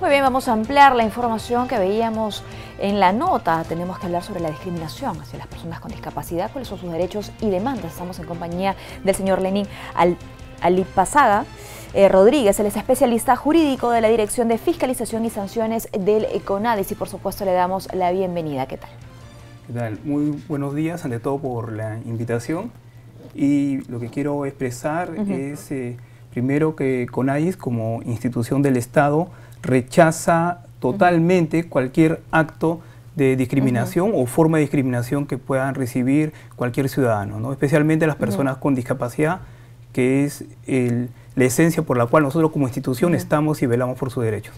Muy bien, vamos a ampliar la información que veíamos en la nota. Tenemos que hablar sobre la discriminación hacia las personas con discapacidad, cuáles son sus derechos y demandas. Estamos en compañía del señor Lenín Alipasaga Rodríguez. Él es especialista jurídico de la Dirección de Fiscalización y Sanciones del CONADIS y por supuesto le damos la bienvenida. ¿Qué tal? ¿Qué tal? Muy buenos días, ante todo por la invitación. Y lo que quiero expresar es primero que CONADIS como institución del Estado rechaza totalmente cualquier acto de discriminación o forma de discriminación que puedan recibir cualquier ciudadano, ¿no? Especialmente las personas con discapacidad, que es la esencia por la cual nosotros como institución estamos y velamos por sus derechos.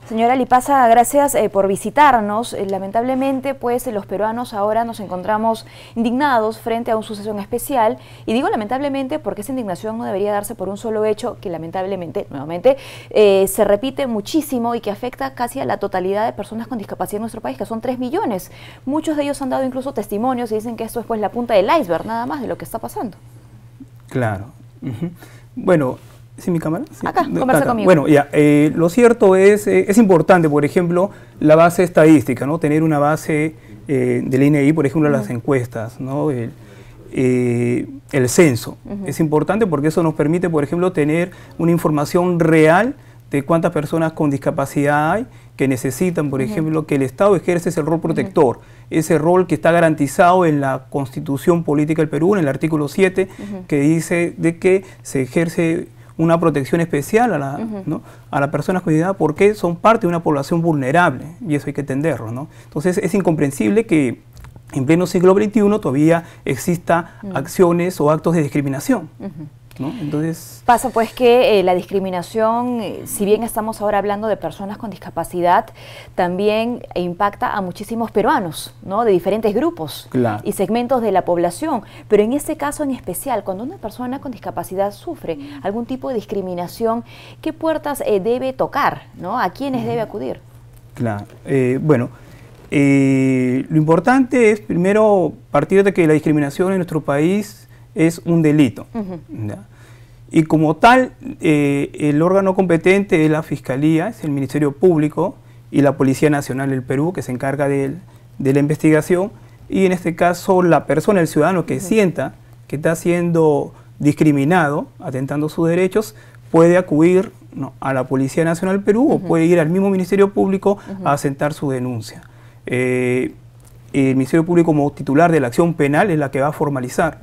Señora Alipasaga, gracias por visitarnos. Lamentablemente, pues los peruanos ahora nos encontramos indignados frente a un suceso en especial, y digo lamentablemente porque esa indignación no debería darse por un solo hecho que lamentablemente, nuevamente, se repite muchísimo y que afecta casi a la totalidad de personas con discapacidad en nuestro país, que son 3 millones. Muchos de ellos han dado incluso testimonios y dicen que esto es pues la punta del iceberg, nada más, de lo que está pasando. Claro. Bueno, ¿sí mi cámara? Sí. Acá, conversa conmigo. Bueno, ya, lo cierto es importante, por ejemplo, la base estadística, ¿no? Tener una base del INEI, por ejemplo, las encuestas, ¿no? El censo. Es importante porque eso nos permite, por ejemplo, tener una información real de cuántas personas con discapacidad hay que necesitan, por ejemplo, que el Estado ejerce ese rol protector, ese rol que está garantizado en la Constitución Política del Perú, en el artículo 7, que dice de que se ejerce una protección especial a las personas con discapacidad porque son parte de una población vulnerable, y eso hay que entenderlo, ¿no? Entonces es incomprensible que en pleno siglo XXI todavía exista acciones o actos de discriminación, ¿no? Entonces pasa pues que la discriminación, si bien estamos ahora hablando de personas con discapacidad, también impacta a muchísimos peruanos, ¿no? De diferentes grupos y segmentos de la población, pero en este caso en especial, cuando una persona con discapacidad sufre algún tipo de discriminación, ¿qué puertas debe tocar, ¿no? ¿A quiénes debe acudir? Claro, bueno, lo importante es primero partir de que la discriminación en nuestro país es un delito. Y como tal, el órgano competente es la Fiscalía, es el Ministerio Público y la Policía Nacional del Perú, que se encarga de la investigación, y en este caso la persona, el ciudadano que sienta que está siendo discriminado, atentando sus derechos, puede acudir a la Policía Nacional del Perú o puede ir al mismo Ministerio Público a asentar su denuncia. El Ministerio Público, como titular de la acción penal, es la que va a formalizar.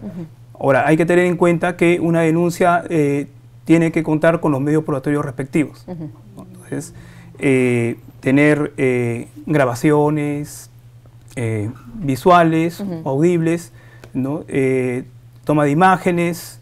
Ahora, hay que tener en cuenta que una denuncia tiene que contar con los medios probatorios respectivos. Entonces, tener grabaciones visuales, audibles, ¿no? Toma de imágenes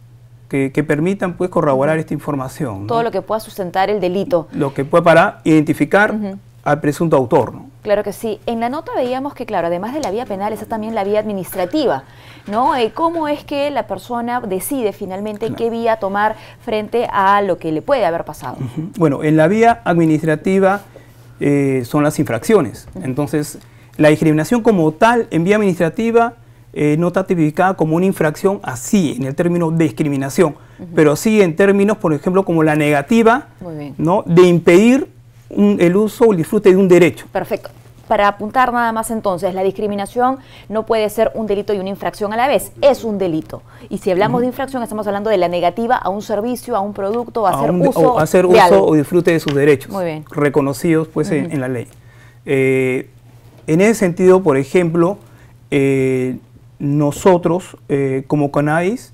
que permitan pues, corroborar esta información, ¿no? Todo lo que pueda sustentar el delito. Lo que pueda para identificar al presunto autor, ¿no? Claro que sí. En la nota veíamos que, claro, además de la vía penal, está también la vía administrativa, ¿no? ¿Cómo es que la persona decide finalmente qué vía tomar frente a lo que le puede haber pasado? Bueno, en la vía administrativa son las infracciones. Entonces, la discriminación como tal en vía administrativa no está tipificada como una infracción así, en el término de discriminación, pero sí en términos, por ejemplo, como la negativa, ¿no? de impedir el uso o el disfrute de un derecho. Perfecto. Para apuntar nada más entonces, la discriminación no puede ser un delito y una infracción a la vez, es un delito. Y si hablamos de infracción, estamos hablando de la negativa a un servicio, a un producto, a hacer uso o disfrute de sus derechos, reconocidos pues, en la ley. En ese sentido, por ejemplo, nosotros como CONADIS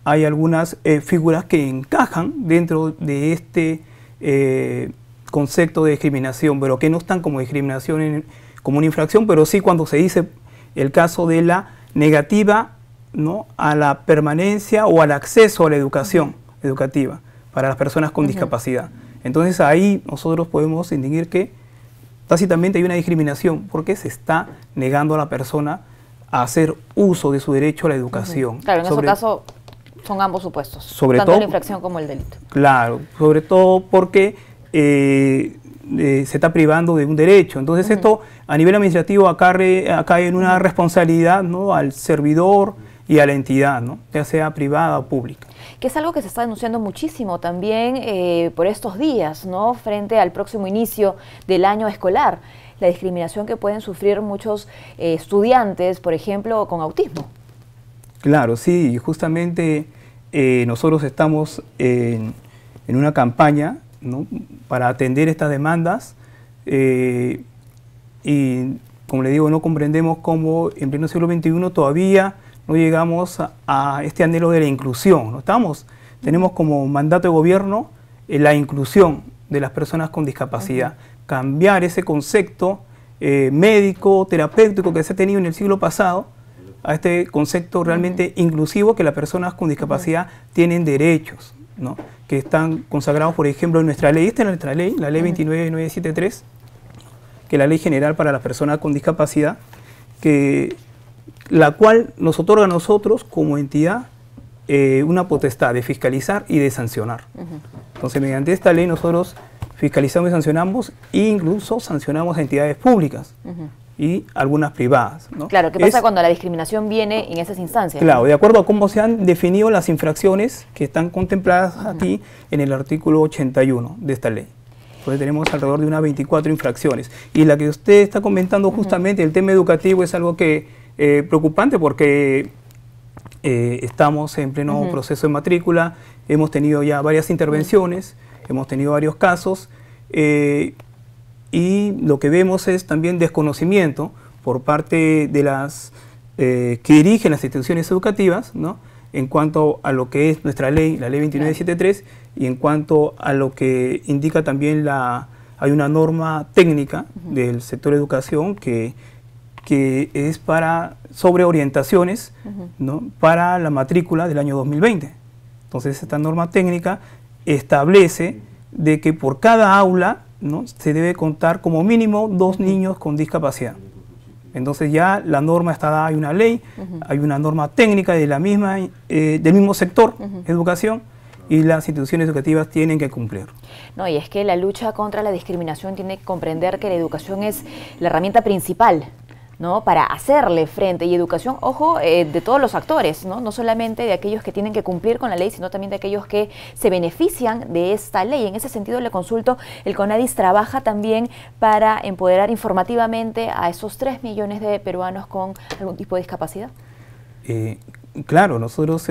hay algunas figuras que encajan dentro de este concepto de discriminación, pero que no están como discriminación, como una infracción, pero sí cuando se dice el caso de la negativa, ¿no? a la permanencia o al acceso a la educación educativa para las personas con discapacidad. Entonces ahí nosotros podemos distinguir que tácitamente hay una discriminación porque se está negando a la persona a hacer uso de su derecho a la educación. Claro, en ese caso son ambos supuestos, tanto la infracción como el delito. Claro, sobre todo porque se está privando de un derecho. Entonces esto a nivel administrativo cae en una responsabilidad, ¿no? al servidor y a la entidad, ¿no? Ya sea privada o pública. Que es algo que se está denunciando muchísimo también por estos días, ¿no? Frente al próximo inicio del año escolar, la discriminación que pueden sufrir muchos estudiantes, por ejemplo, con autismo. Claro, sí, justamente nosotros estamos en una campaña, ¿no?, para atender estas demandas y, como le digo, no comprendemos cómo en pleno siglo XXI todavía no llegamos a este anhelo de la inclusión, ¿no? Tenemos como mandato de gobierno la inclusión de las personas con discapacidad, cambiar ese concepto médico, terapéutico que se ha tenido en el siglo pasado, a este concepto realmente inclusivo, que las personas con discapacidad tienen derechos, ¿no?, que están consagrados, por ejemplo, en nuestra ley. Esta es nuestra ley, la ley 29973, que es la ley general para las personas con discapacidad, la cual nos otorga a nosotros como entidad una potestad de fiscalizar y de sancionar. Entonces, mediante esta ley nosotros fiscalizamos y sancionamos, e incluso sancionamos a entidades públicas y algunas privadas, ¿no? Claro, ¿qué pasa cuando la discriminación viene en esas instancias? Claro, de acuerdo a cómo se han definido las infracciones que están contempladas aquí en el artículo 81 de esta ley. Entonces tenemos alrededor de unas 24 infracciones. Y la que usted está comentando justamente, el tema educativo, es algo que preocupante, porque estamos en pleno proceso de matrícula, hemos tenido ya varias intervenciones, hemos tenido varios casos, y lo que vemos es también desconocimiento por parte de las que dirigen las instituciones educativas, ¿no?, en cuanto a lo que es nuestra ley, la ley 29973, y en cuanto a lo que indica también hay una norma técnica del sector de educación que es sobre orientaciones, ¿no?, para la matrícula del año 2020. Entonces, esta norma técnica establece de que por cada aula, ¿no?, se debe contar como mínimo 2 niños con discapacidad. Entonces ya la norma está dada, hay una ley, hay una norma técnica de del mismo sector, educación, y las instituciones educativas tienen que cumplir. No, y es que la lucha contra la discriminación tiene que comprender que la educación es la herramienta principal, ¿no?, para hacerle frente. Y educación, ojo, de todos los actores, ¿no?, no solamente de aquellos que tienen que cumplir con la ley, sino también de aquellos que se benefician de esta ley. En ese sentido, le consulto, el CONADIS trabaja también para empoderar informativamente a esos 3 millones de peruanos con algún tipo de discapacidad. Claro, nosotros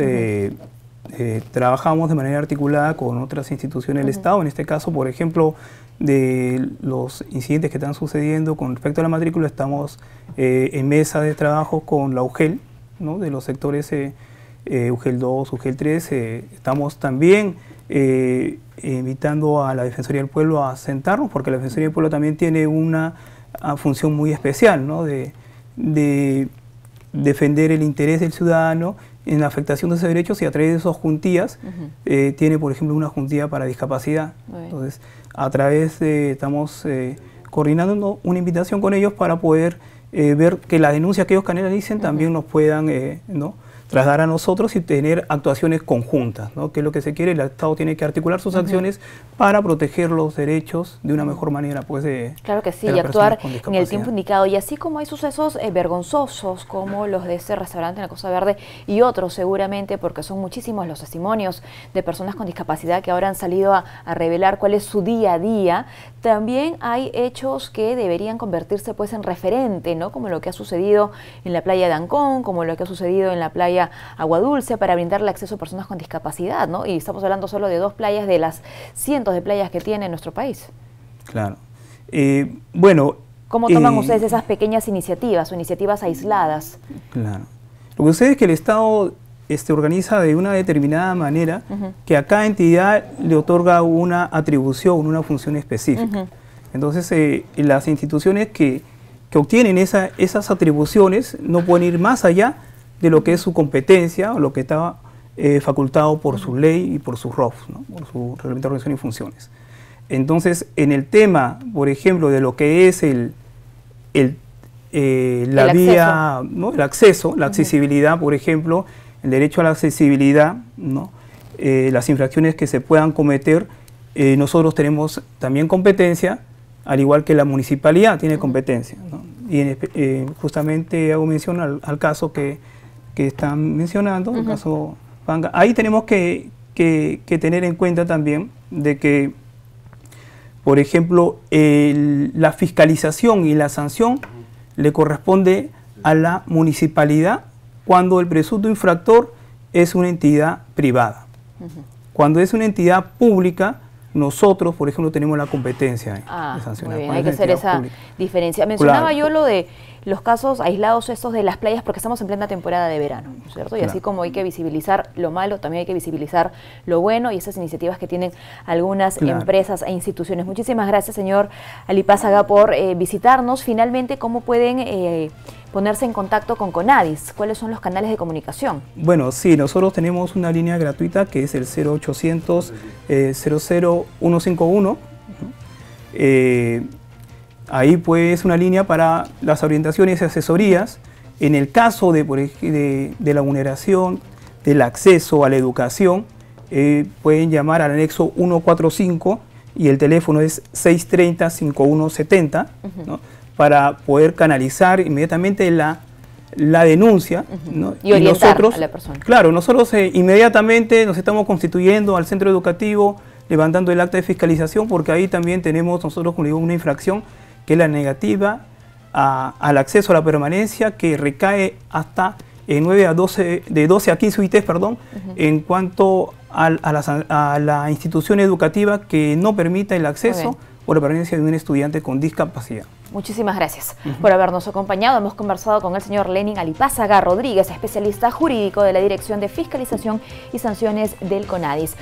trabajamos de manera articulada con otras instituciones del Estado, en este caso, por ejemplo, de los incidentes que están sucediendo con respecto a la matrícula, estamos en mesa de trabajo con la UGEL, ¿no?, de los sectores UGEL 2, UGEL 3, estamos también invitando a la Defensoría del Pueblo a sentarnos, porque la Defensoría del Pueblo también tiene una función muy especial, ¿no?, de defender el interés del ciudadano en la afectación de esos derechos, y a través de esas juntías tiene, por ejemplo, una juntía para discapacidad. Entonces, a través estamos coordinando una invitación con ellos para poder ver que las denuncias que ellos canalicen también nos puedan ¿no?, trasladar a nosotros y tener actuaciones conjuntas, ¿no?, que es lo que se quiere. El Estado tiene que articular sus acciones para proteger los derechos de una mejor manera, pues, claro que sí, y actuar en el tiempo indicado. Y así como hay sucesos vergonzosos como los de este restaurante en la Costa Verde y otros seguramente, porque son muchísimos los testimonios de personas con discapacidad que ahora han salido a revelar cuál es su día a día, también hay hechos que deberían convertirse, pues, en referente, ¿no?, como lo que ha sucedido en la playa de Ancón, como lo que ha sucedido en la playa Agua Dulce, para brindarle acceso a personas con discapacidad, ¿no? Y estamos hablando solo de 2 playas de las cientos de playas que tiene nuestro país. Claro. Bueno... ¿Cómo toman ustedes esas pequeñas iniciativas o iniciativas aisladas? Claro. Lo que sucede es que el Estado organiza de una determinada manera que a cada entidad le otorga una atribución, una función específica. Entonces, las instituciones que obtienen esas atribuciones no pueden ir más allá de lo que es su competencia o lo que está facultado por su ley y por su ROF, ¿no?, por su Reglamento de Organización y Funciones. Entonces, en el tema, por ejemplo, de lo que es la vía, ¿no?, el acceso, la accesibilidad, por ejemplo, el derecho a la accesibilidad, ¿no?, las infracciones que se puedan cometer, nosotros tenemos también competencia, al igual que la municipalidad tiene competencia, ¿no? Y justamente hago mención al caso que que están mencionando, el caso Panga. Ahí tenemos que tener en cuenta también de que, por ejemplo, la fiscalización y la sanción le corresponde a la municipalidad cuando el presunto infractor es una entidad privada. Cuando es una entidad pública, nosotros, por ejemplo, tenemos la competencia de sancionar. Muy bien, hay que hacer esa diferencia. Mencionaba yo lo de los casos aislados estos de las playas porque estamos en plena temporada de verano, ¿no es cierto? Y así como hay que visibilizar lo malo, también hay que visibilizar lo bueno y esas iniciativas que tienen algunas empresas e instituciones. Muchísimas gracias, señor Alipázaga, por visitarnos. Finalmente, ¿cómo pueden ponerse en contacto con CONADIS? ¿Cuáles son los canales de comunicación? Bueno, sí, nosotros tenemos una línea gratuita que es el 0800 00151. Ahí pues es una línea para las orientaciones y asesorías. En el caso de la vulneración del acceso a la educación, pueden llamar al anexo 145 y el teléfono es 630-5170, ¿no? Para poder canalizar inmediatamente la denuncia, ¿no? Y orientar nosotros, a la persona. Claro, nosotros inmediatamente nos estamos constituyendo al centro educativo, levantando el acta de fiscalización, porque ahí también tenemos nosotros, como digo, una infracción que es la negativa al acceso a la permanencia, que recae hasta de 12 a 15 UITs, en cuanto a la institución educativa que no permita el acceso o la permanencia de un estudiante con discapacidad. Muchísimas gracias por habernos acompañado. Hemos conversado con el señor Lenin Alipázaga Rodríguez, especialista jurídico de la Dirección de Fiscalización y Sanciones del CONADIS.